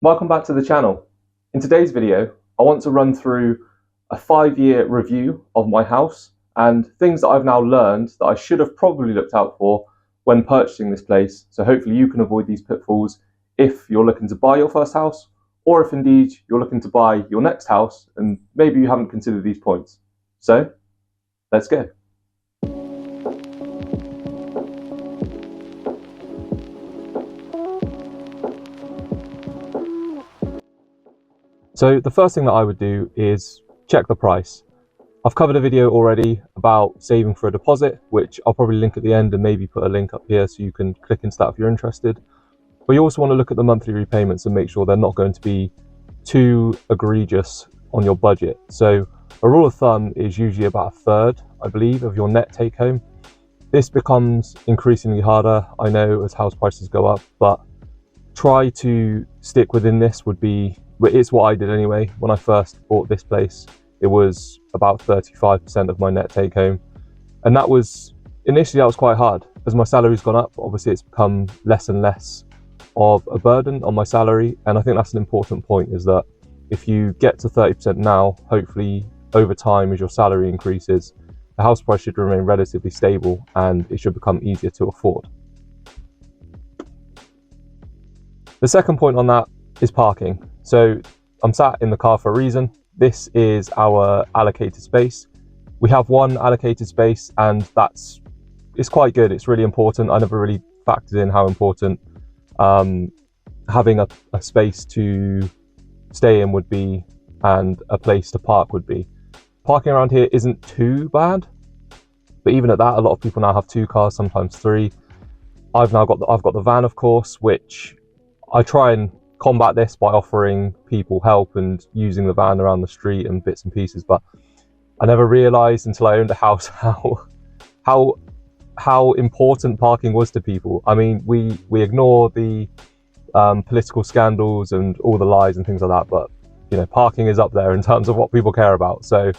Welcome back to the channel. In today's video, I want to run through a 5-year review of my house and things that I've now learned that I should have probably looked out for when purchasing this place. So hopefully you can avoid these pitfalls if you're looking to buy your first house, or if indeed you're looking to buy your next house and maybe you haven't considered these points. So let's go. So the first thing that I would do is check the price. I've covered a video already about saving for a deposit, which I'll probably link at the end and maybe put a link up here so you can click into that if you're interested. But you also want to look at the monthly repayments and make sure they're not going to be too egregious on your budget. So a rule of thumb is usually about a third, I believe, of your net take home. This becomes increasingly harder, I know, as house prices go up, but try to stick within this it's what I did anyway. When I first bought this place, it was about 35% of my net take home. And initially that was quite hard. As my salary's gone up, obviously it's become less and less of a burden on my salary. And I think that's an important point, is that if you get to 30% now, hopefully over time as your salary increases, the house price should remain relatively stable and it should become easier to afford. The second point on that is parking. So I'm sat in the car for a reason. This is our allocated space. We have one allocated space and it's quite good. It's really important. I never really factored in how important having a space to stay in would be and a place to park would be. Parking around here isn't too bad, but even at that, a lot of people now have 2 cars, sometimes 3. I've got the van, of course, which I try and combat this by offering people help and using the van around the street and bits and pieces, but I never realized until I owned a house how important parking was to people. I mean, we ignore the political scandals and all the lies and things like that, but you know, parking is up there in terms of what people care about. So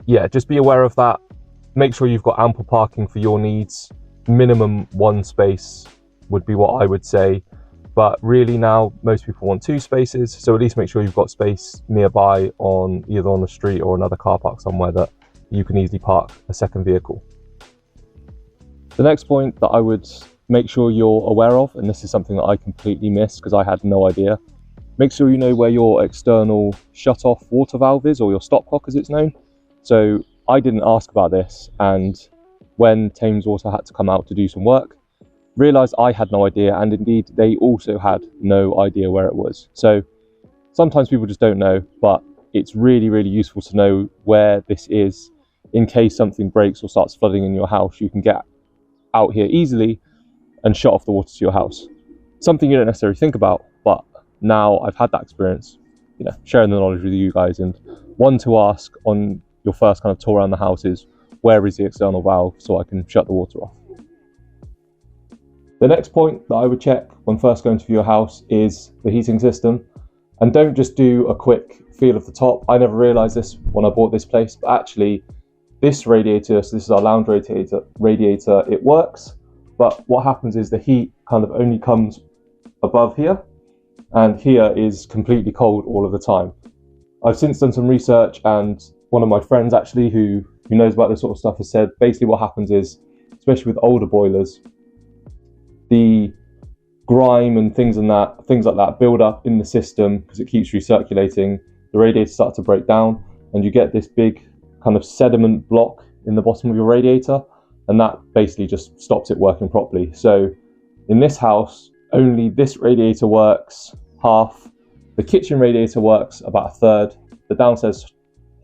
yeah, just be aware of that. Make sure you've got ample parking for your needs. Minimum 1 space would be what I would say. But really now, most people want 2 spaces. So at least make sure you've got space nearby either on the street or another car park somewhere that you can easily park a second vehicle. The next point that I would make sure you're aware of, and this is something that I completely missed because I had no idea, make sure you know where your external shut-off water valve is, or your stopcock as it's known. So I didn't ask about this, and when Thames Water had to come out to do some work, realised I had no idea, and indeed they also had no idea where it was. So sometimes people just don't know, but it's really, really useful to know where this is in case something breaks or starts flooding in your house. You can get out here easily and shut off the water to your house. Something you don't necessarily think about, but now I've had that experience, you know, sharing the knowledge with you guys. And one to ask on your first kind of tour around the house is, where is the external valve so I can shut the water off? The next point that I would check when first going to view a house is the heating system. And don't just do a quick feel of the top. I never realised this when I bought this place, but actually this radiator, so this is our lounge radiator, it works. But what happens is the heat kind of only comes above here, and here is completely cold all of the time. I've since done some research, and one of my friends actually who knows about this sort of stuff has said basically what happens is, especially with older boilers, the grime and things like that build up in the system because it keeps recirculating. The radiator starts to break down and you get this big kind of sediment block in the bottom of your radiator, and that basically just stops it working properly. So in this house, only this radiator works half, the kitchen radiator works about a third, the downstairs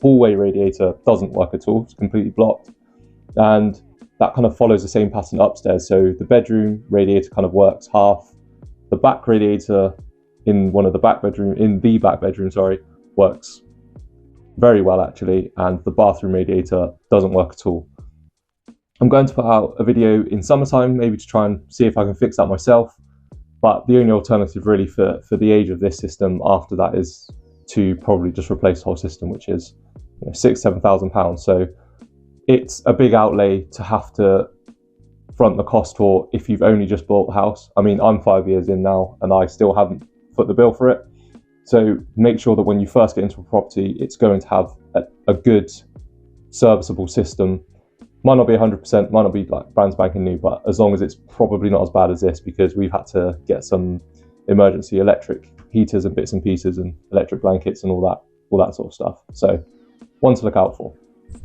hallway radiator doesn't work at all, it's completely blocked, and that kind of follows the same pattern upstairs. So the bedroom radiator kind of works half. The back radiator in the back bedroom, works very well actually, and the bathroom radiator doesn't work at all. I'm going to put out a video in summertime, maybe to try and see if I can fix that myself. But the only alternative really for the age of this system after that is to probably just replace the whole system, which is £6,000 to £7,000. So it's a big outlay to have to front the cost for if you've only just bought the house. I mean, I'm 5 years in now and I still haven't put the bill for it. So make sure that when you first get into a property, it's going to have a good serviceable system. Might not be 100%, might not be like brand spanking new, but as long as it's probably not as bad as this, because we've had to get some emergency electric heaters and bits and pieces and electric blankets and all that sort of stuff. So one to look out for.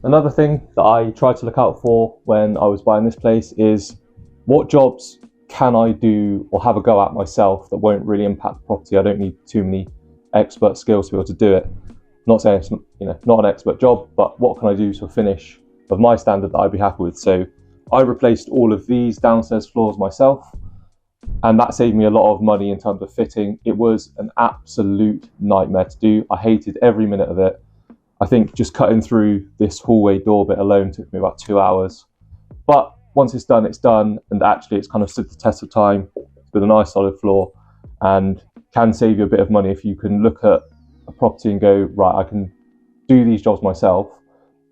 Another thing that I tried to look out for when I was buying this place is what jobs can I do or have a go at myself that won't really impact the property. I don't need too many expert skills to be able to do it. Not saying it's not an expert job, but what can I do to a finish of my standard that I'd be happy with? So I replaced all of these downstairs floors myself, and that saved me a lot of money in terms of fitting. It was an absolute nightmare to do. I hated every minute of it. I think just cutting through this hallway door bit alone took me about 2 hours. But once it's done, and actually it's kind of stood the test of time with a nice solid floor, and can save you a bit of money if you can look at a property and go, right, I can do these jobs myself.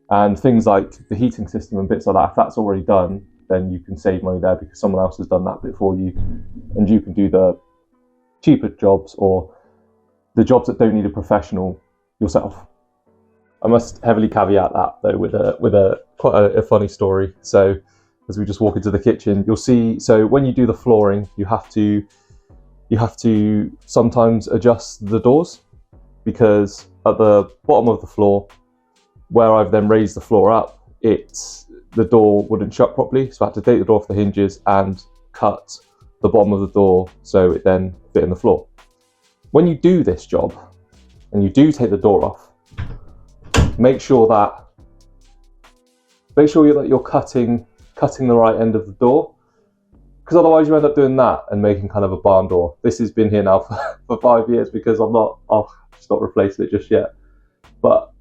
And things like the heating system and bits like that, if that's already done, then you can save money there because someone else has done that bit for you, and you can do the cheaper jobs or the jobs that don't need a professional yourself. I must heavily caveat that though with a quite a funny story. So as we just walk into the kitchen, you'll see, so when you do the flooring, you have to sometimes adjust the doors, because at the bottom of the floor, where I've then raised the floor up, the door wouldn't shut properly, so I had to take the door off the hinges and cut the bottom of the door so it then fit in the floor. When you do this job and you do take the door off, make sure that you're cutting the right end of the door, because otherwise you end up doing that and making kind of a barn door. This has been here now for 5 years because I've just not replaced it just yet. But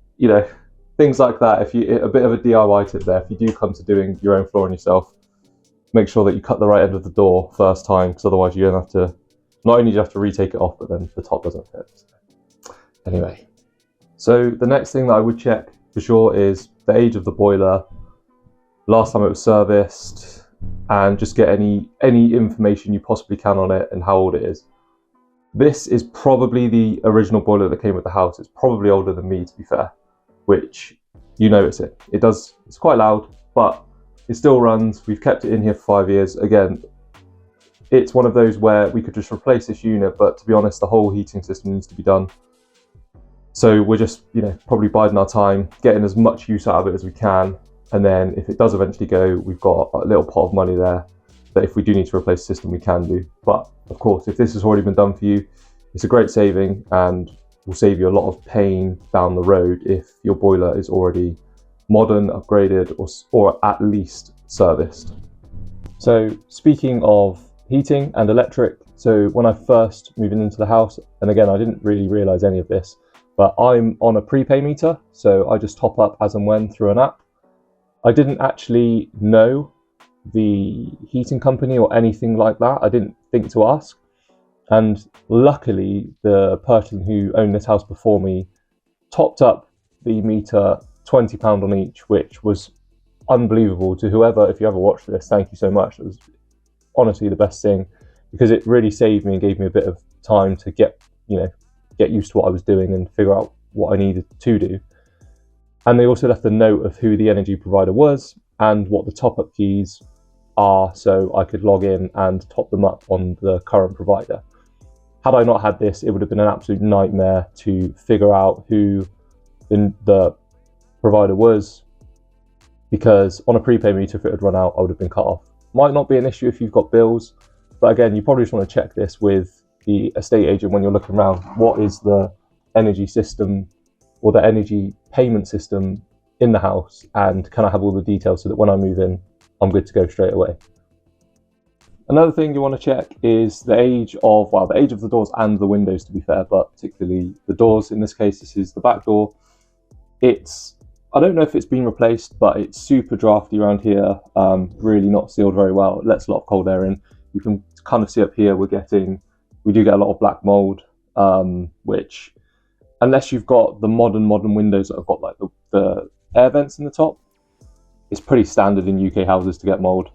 things like that, a bit of a DIY tip there, if you do come to doing your own flooring yourself, make sure that you cut the right end of the door first time, because otherwise you're going to have to, not only do you have to retake it off, but then the top doesn't fit. Anyway, so the next thing that I would check for sure is the age of the boiler, last time it was serviced, and just get any information you possibly can on it and how old it is. This is probably the original boiler that came with the house. It's probably older than me, to be fair, which you notice it. It's quite loud, but it still runs. We've kept it in here for 5 years. Again, it's one of those where we could just replace this unit, but to be honest, the whole heating system needs to be done. So we're just, probably biding our time, getting as much use out of it as we can. And then if it does eventually go, we've got a little pot of money there that if we do need to replace the system, we can do. But of course, if this has already been done for you, it's a great saving and will save you a lot of pain down the road if your boiler is already modern, upgraded, or at least serviced. So speaking of heating and electric, so when I first moved into the house, and again, I didn't really realize any of this, but I'm on a prepay meter, so I just top up as and when through an app. I didn't actually know the heating company or anything like that. I didn't think to ask. And luckily, the person who owned this house before me topped up the meter £20 on each, which was unbelievable. To whoever, if you ever watched this, thank you so much. It was honestly the best thing, because it really saved me and gave me a bit of time to get used to what I was doing and figure out what I needed to do. And they also left a note of who the energy provider was and what the top-up keys are, so I could log in and top them up on the current provider. Had I not had this, it would have been an absolute nightmare to figure out who the provider was, because on a prepay meter, if it had run out, I would have been cut off. Might not be an issue if you've got bills, but again, you probably just want to check this with the estate agent when you're looking around. What is the energy system or the energy payment system in the house, and can I have all the details so that when I move in, I'm good to go straight away. Another thing you want to check is the age of the doors and the windows, to be fair, but particularly the doors. In this case, this is the back door. I don't know if it's been replaced, but it's super drafty around here, really not sealed very well. It lets a lot of cold air in. You can kind of see up here, we do get a lot of black mold, which, unless you've got the modern windows that have got like the air vents in the top, it's pretty standard in UK houses to get mold.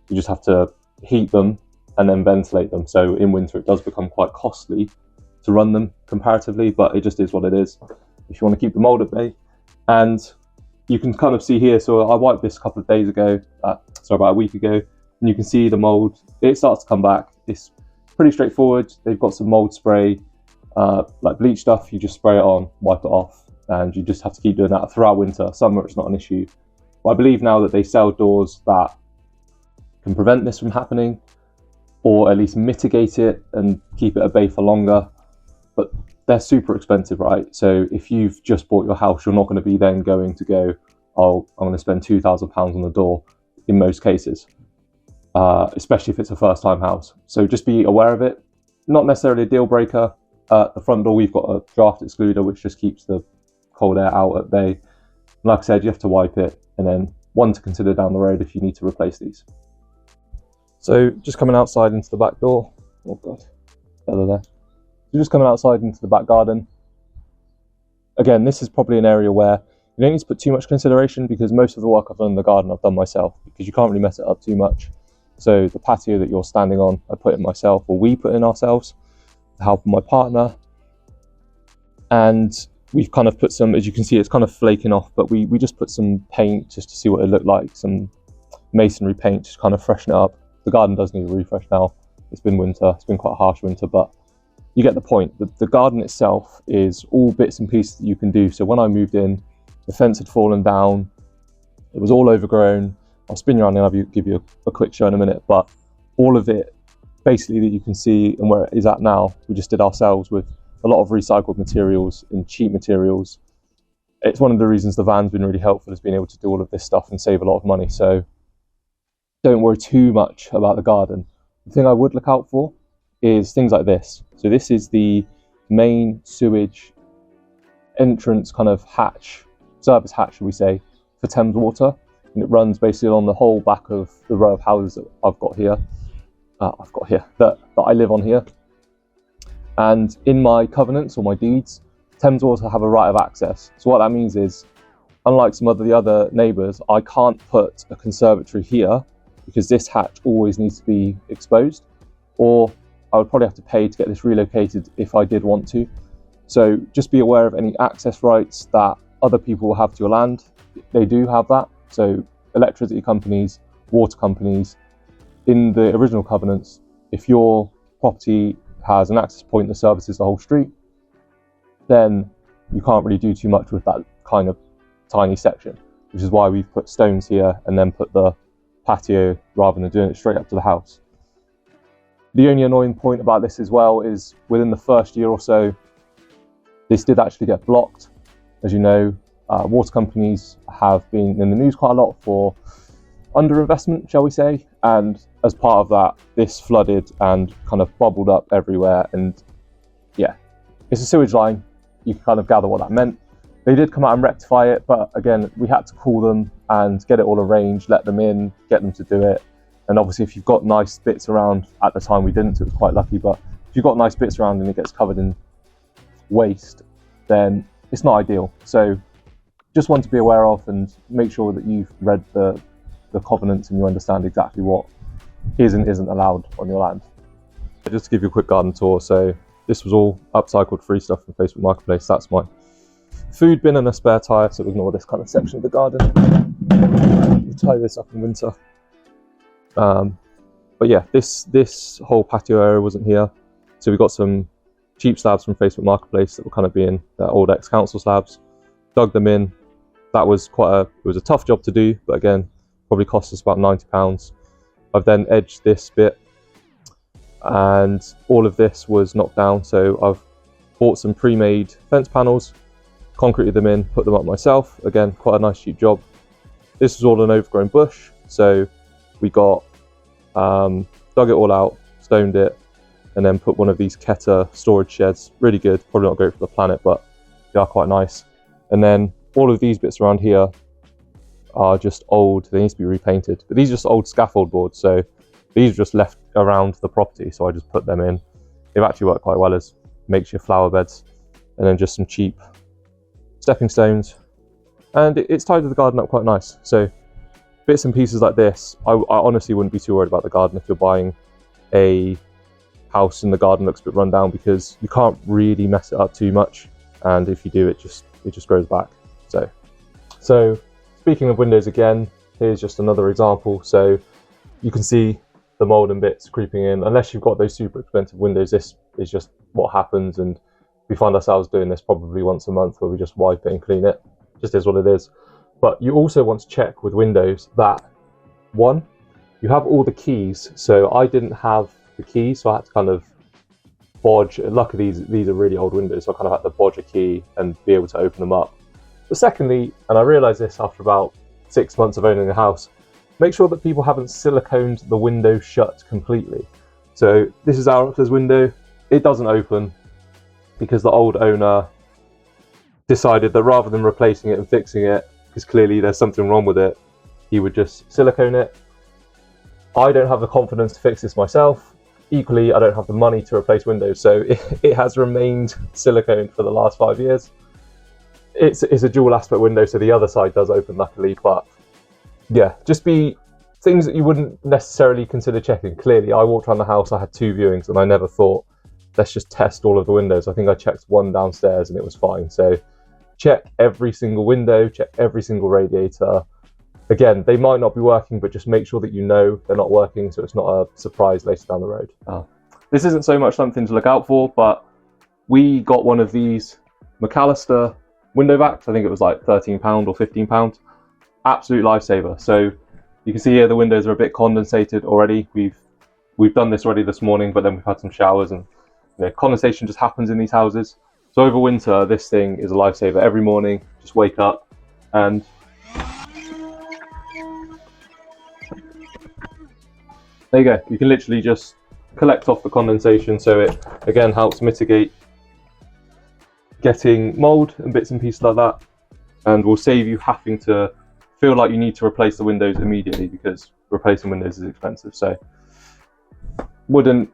You just have to heat them and then ventilate them. So in winter it does become quite costly to run them comparatively, but it just is what it is if you want to keep the mold at bay. And you can kind of see here, so I wiped this a couple of days ago, about a week ago, and you can see the mold, it starts to come back. It's pretty straightforward. They've got some mold spray, like bleach stuff. You just spray it on, wipe it off, and you just have to keep doing that throughout winter. Summer it's not an issue, but I believe now that they sell doors that can prevent this from happening, or at least mitigate it and keep it at bay for longer. But they're super expensive, right? So if you've just bought your house, you're not going to be then going to go, oh, I'm going to spend £2,000 on the door in most cases, especially if it's a first time house. So just be aware of it. Not necessarily a deal breaker. At the front door, we've got a draft excluder, which just keeps the cold air out at bay. And like I said, you have to wipe it, and then one to consider down the road if you need to replace these. So just coming outside into the back door. Oh God, feather there. So just coming outside into the back garden. Again, this is probably an area where you don't need to put too much consideration, because most of the work I've done in the garden I've done myself, because you can't really mess it up too much. So the patio that you're standing on, I put in myself, or we put in ourselves, with the help of my partner. And we've kind of put some, as you can see, it's kind of flaking off, but we just put some paint just to see what it looked like, some masonry paint, just kind of freshen it up. The garden does need a refresh now. It's been winter, it's been quite a harsh winter, but you get the point. The garden itself is all bits and pieces that you can do. So when I moved in, the fence had fallen down, it was all overgrown. I'll spin you around and I'll give you a quick show in a minute, but all of it basically that you can see and where it is at now, we just did ourselves with a lot of recycled materials and cheap materials. It's one of the reasons the van's been really helpful, is being able to do all of this stuff and save a lot of money. So don't worry too much about the garden. The thing I would look out for is things like this. So this is the main sewage entrance kind of hatch, service hatch, shall we say, for Thames Water. And it runs basically along the whole back of the row of houses that I've got here, that I live on here. And in my covenants or my deeds, Thames Water have a right of access. So what that means is, unlike some of the other neighbours, I can't put a conservatory here because this hatch always needs to be exposed, or I would probably have to pay to get this relocated if I did want to. So just be aware of any access rights that other people will have to your land. They do have that. So electricity companies, water companies, in the original covenants, if your property has an access point that services the whole street, then you can't really do too much with that kind of tiny section, which is why we've put stones here and then put the patio rather than doing it straight up to the house. The only annoying point about this as well is within the first year or so, this did actually get blocked. As you know, water companies have been in the news quite a lot for underinvestment, shall we say, and as part of that, this flooded and kind of bubbled up everywhere. And yeah, it's a sewage line. You can kind of gather what that meant. They did come out and rectify it, but again, we had to call them and get it all arranged, let them in, get them to do it. And obviously, if you've got nice bits around, at the time we didn't, so it was quite lucky, but if you've got nice bits around and it gets covered in waste, then it's not ideal. So just one to be aware of, and make sure that you've read the covenants and you understand exactly what is and isn't allowed on your land. Just to give you a quick garden tour, so this was all upcycled free stuff from Facebook Marketplace. That's my food bin and a spare tyre, so ignore this kind of section of the garden. We'll tie this up in winter. But yeah, this whole patio area wasn't here, so we got some cheap slabs from Facebook Marketplace that were kind of being old ex-council slabs, dug them in. That was it was a tough job to do, but again, probably cost us about £90. I've then edged this bit, and all of this was knocked down, so I've bought some pre-made fence panels, concreted them in, put them up myself. Again, quite a nice cheap job. This was all an overgrown bush, so we got dug it all out, stoned it, and then put one of these Keta storage sheds. Really good, probably not great for the planet, but they are quite nice. And then all of these bits around here are just old, they need to be repainted, but these are just old scaffold boards, so these are just left around the property, so I just put them in. They've actually worked quite well as makeshift flower beds, and then just some cheap stepping stones, and it's tidied the garden up quite nice. So bits and pieces like this, I honestly wouldn't be too worried about the garden if you're buying a house and the garden looks a bit run down, because you can't really mess it up too much, and if you do, it just grows back. So speaking of windows again, here's just another example. So you can see the mold and bits creeping in. Unless you've got those super expensive windows, this is just what happens, and we find ourselves doing this probably once a month, where we just wipe it and clean it. Just is what it is. But you also want to check with windows that, one, you have all the keys. So I didn't have the keys, so I had to kind of bodge. Luckily these are really old windows, so I kind of had to bodge a key and be able to open them up. But secondly, and I realised this after about 6 months of owning a house, make sure that people haven't siliconed the window shut completely. So this is our upstairs window. It doesn't open because the old owner decided that rather than replacing it and fixing it, because clearly there's something wrong with it, he would just silicone it. I don't have the confidence to fix this myself. Equally, I don't have the money to replace windows, so it has remained siliconed for the last 5 years. It's a dual aspect window, so the other side does open luckily, but yeah, just be things that you wouldn't necessarily consider checking. Clearly, I walked around the house, I had 2 viewings, and I never thought, let's just test all of the windows. I think I checked one downstairs and it was fine. So check every single window, check every single radiator. Again, they might not be working, but just make sure that you know they're not working, so it's not a surprise later down the road. This isn't so much something to look out for, but we got one of these McAllister window vacs. I think it was like £13 or £15. Absolute lifesaver. So you can see here the windows are a bit condensated already. We've done this already this morning, but then we've had some showers, and condensation just happens in these houses. So over winter, this thing is a lifesaver. Every morning, just wake up and there you go. You can literally just collect off the condensation, so it again helps mitigate getting mold and bits and pieces like that, and will save you having to feel like you need to replace the windows immediately, because replacing windows is expensive. So wouldn't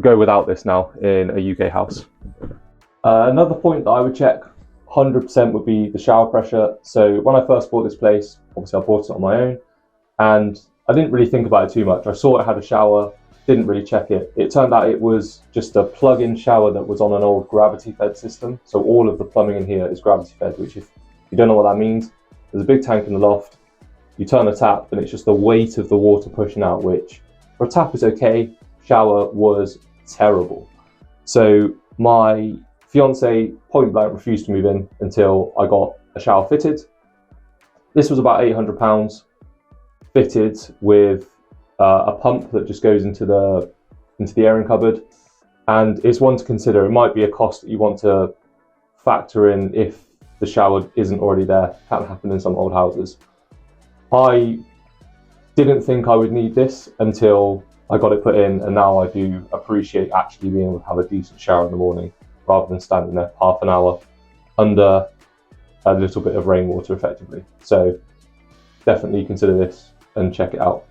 go without this now in a UK house. Another point that I would check 100% would be the shower pressure. So when I first bought this place, obviously I bought it on my own, and I didn't really think about it too much. I saw it had a shower, didn't really check it. It turned out it was just a plug-in shower that was on an old gravity-fed system. So all of the plumbing in here is gravity-fed, which, if you don't know what that means, there's a big tank in the loft. You turn the tap and it's just the weight of the water pushing out, which for a tap is okay. Shower was terrible. So my fiance point blank refused to move in until I got a shower fitted. This was about £800, fitted with a pump that just goes into the airing cupboard, and it's one to consider. It might be a cost that you want to factor in if the shower isn't already there. Can happen in some old houses. I didn't think I would need this until I got it put in, and now I do appreciate actually being able to have a decent shower in the morning rather than standing there half an hour under a little bit of rainwater effectively. So definitely consider this and check it out.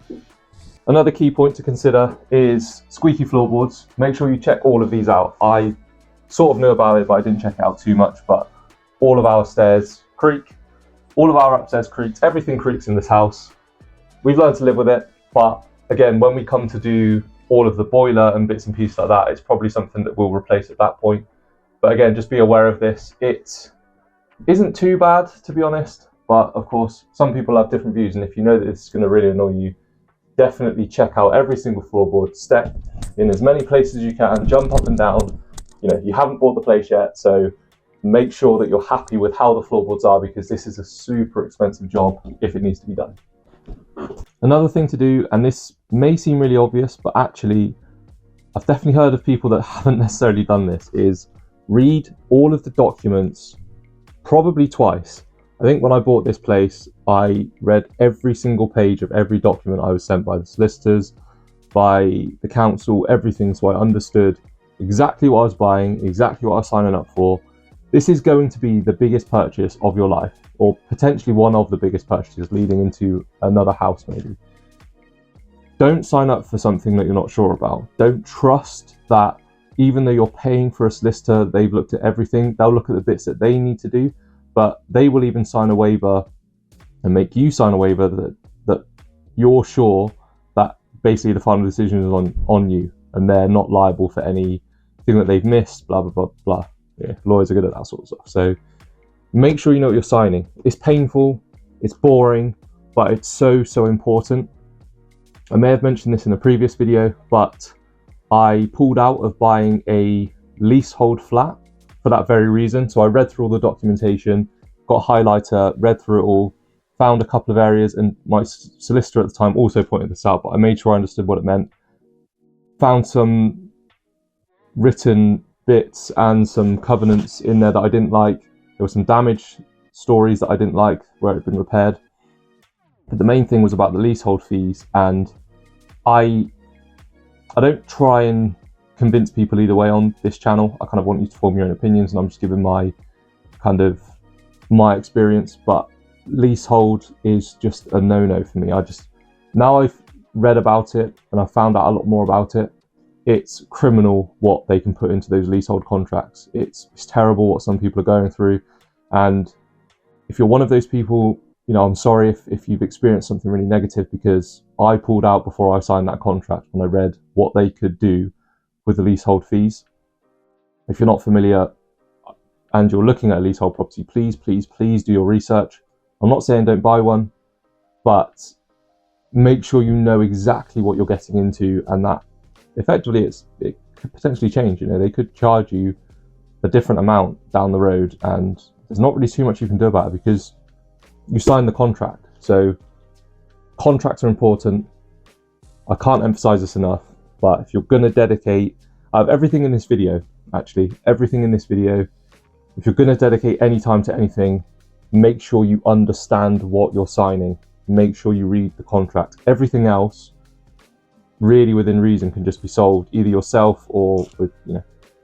Another key point to consider is squeaky floorboards. Make sure you check all of these out. I sort of knew about it, but I didn't check it out too much. But all of our stairs creak, all of our upstairs creaks, everything creaks in this house. We've learned to live with it, but again, when we come to do all of the boiler and bits and pieces like that, it's probably something that we'll replace at that point. But again, just be aware of this. It isn't too bad, to be honest, but of course, some people have different views, and if you know that this is going to really annoy you, definitely check out every single floorboard, step in as many places as you can, jump up and down. You haven't bought the place yet, so make sure that you're happy with how the floorboards are, because this is a super expensive job if it needs to be done. Another thing to do, and this may seem really obvious, but actually I've definitely heard of people that haven't necessarily done this, is read all of the documents probably twice. I think when I bought this place, I read every single page of every document I was sent by the solicitors, by the council, everything, so I understood exactly what I was buying, exactly what I was signing up for. This is going to be the biggest purchase of your life, or potentially one of the biggest purchases leading into another house maybe. Don't sign up for something that you're not sure about. Don't trust that even though you're paying for a solicitor, they've looked at everything. They'll look at the bits that they need to do, but they will even sign a waiver and make you sign a waiver that you're sure that basically the final decision is on you, and they're not liable for anything that they've missed, blah, blah, blah, blah. Yeah, lawyers are good at that sort of stuff. So make sure you know what you're signing. It's painful, it's boring, but it's so, so important. I may have mentioned this in a previous video, but I pulled out of buying a leasehold flat for that very reason. So I read through all the documentation, got a highlighter, read through it all, found a couple of areas, and my solicitor at the time also pointed this out, but I made sure I understood what it meant. Found some written bits and some covenants in there that I didn't like. There were some damage stories that I didn't like where it had been repaired. But the main thing was about the leasehold fees, and I don't try and convince people either way on this channel. I kind of want you to form your own opinions, and I'm just giving my experience, but leasehold is just a no-no for me. Now I've read about it and I've found out a lot more about it. It's criminal what they can put into those leasehold contracts. It's terrible what some people are going through. And if you're one of those people, I'm sorry if you've experienced something really negative, because I pulled out before I signed that contract when I read what they could do with the leasehold fees. If you're not familiar and you're looking at a leasehold property, please, please, please do your research. I'm not saying don't buy one, but make sure you know exactly what you're getting into, and that effectively it could potentially change. They could charge you a different amount down the road, and there's not really too much you can do about it because you signed the contract. So contracts are important. I can't emphasize this enough, but if you're going to dedicate everything in this video, if you're going to dedicate any time to anything, make sure you understand what you're signing. Make sure you read the contract. Everything else, really within reason, can just be solved either yourself or with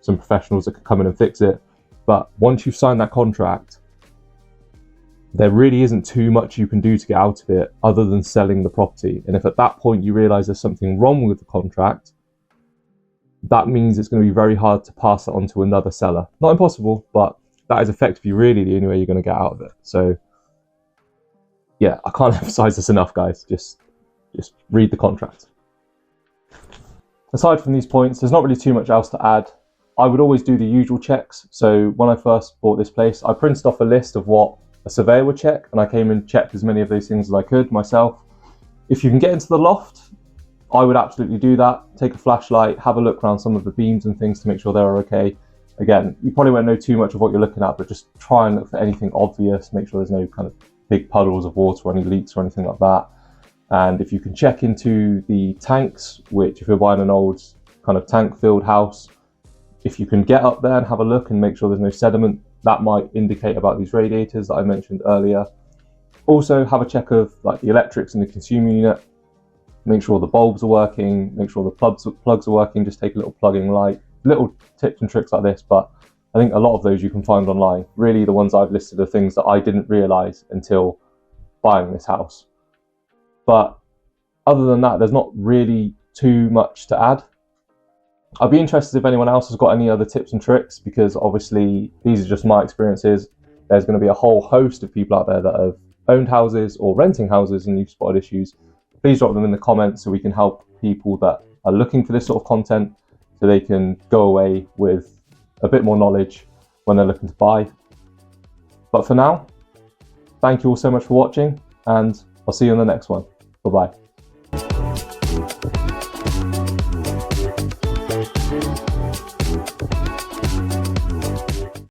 some professionals that can come in and fix it. But once you've signed that contract, there really isn't too much you can do to get out of it other than selling the property. And if at that point you realize there's something wrong with the contract, that means it's going to be very hard to pass it on to another seller. Not impossible, but that is effectively really the only way you're going to get out of it. So yeah, I can't emphasize this enough, guys. Just read the contract. Aside from these points, there's not really too much else to add. I would always do the usual checks. So when I first bought this place, I printed off a list of what a surveyor would check, and I came and checked as many of those things as I could myself. If you can get into the loft, I would absolutely do that. Take a flashlight, have a look around some of the beams and things to make sure they're okay. Again, you probably won't know too much of what you're looking at, but just try and look for anything obvious. Make sure there's no kind of big puddles of water or any leaks or anything like that. And if you can check into the tanks, which if you're buying an old kind of tank filled house, if you can get up there and have a look and make sure there's no sediment, that might indicate about these radiators that I mentioned earlier. Also have a check of the electrics in the consumer unit. Make sure the bulbs are working, make sure the plugs are working. Just take a little plugging light. Little tips and tricks like this, but I think a lot of those you can find online. Really, the ones I've listed are things that I didn't realize until buying this house. But other than that, there's not really too much to add. I'd be interested if anyone else has got any other tips and tricks, because obviously these are just my experiences. There's going to be a whole host of people out there that have owned houses or renting houses and you've spotted issues. Please drop them in the comments so we can help people that are looking for this sort of content, so they can go away with a bit more knowledge when they're looking to buy. But for now, thank you all so much for watching, and I'll see you in the next one. Bye-bye.